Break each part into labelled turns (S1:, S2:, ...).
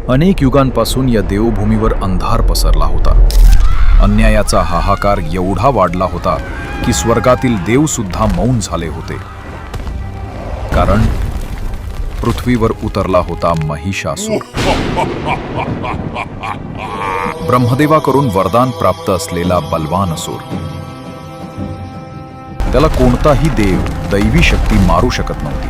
S1: अनेक युगांपासून या देवभूमीवर अंधार पसरला होता. अन्यायाचा हाहाकार एवढा वाढला होता की स्वर्गातील देव सुद्धा मौन झाले होते. कारण पृथ्वीवर उतरला होता महिषासूर. ब्रह्मदेवाकडून वरदान प्राप्त असलेला बलवान असुर. त्याला कोणताही देव दैवी शक्ती मारू शकत नव्हती.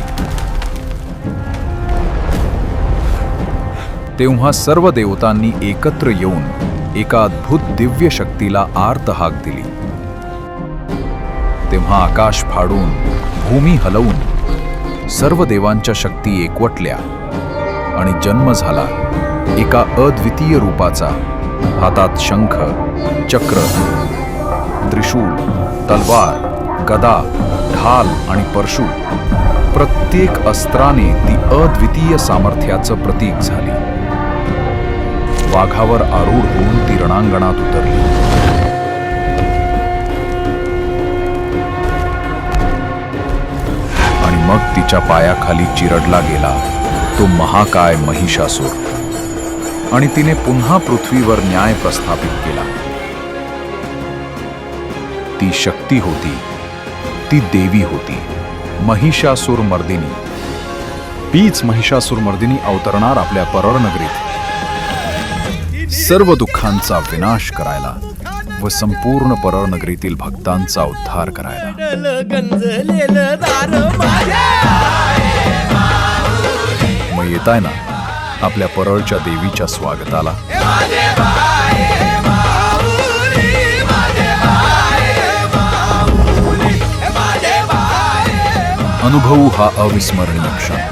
S1: तेव्हा सर्व देवतांनी एकत्र येऊन एका अद्भुत दिव्य शक्तीला आर्त हाक दिली. तेव्हा आकाश फाडून, भूमी हलवून सर्व देवांच्या शक्ती एकवटल्या आणि जन्म झाला एका अद्वितीय रूपाचा. हातात शंख, चक्र, त्रिशूल, तलवार, गदा, ढाल आणि परशु. प्रत्येक अस्त्राने ती अद्वितीय सामर्थ्याचं प्रतीक झाली. वाघावर आरूढ होऊन ती रणांगणात उतरली. आणि मग तिच्या पायाखाली चिरडला गेला तो महाकाय महिषासूर. आणि तिने पुन्हा पृथ्वीवर न्याय प्रस्थापित केला. ती शक्ती होती, ती देवी होती, महिषासूर मर्दिनी. तीच महिषासूर मर्दिनी अवतरणार आपल्या परळ नगरीत सर्व दुःखांचा विनाश करायला व संपूर्ण परळ नगरीतील भक्तांचा उद्धार करायला. मग येताय ना आपल्या परळच्या देवीच्या स्वागताला. अनुभवू हा अविस्मरणीय क्षण.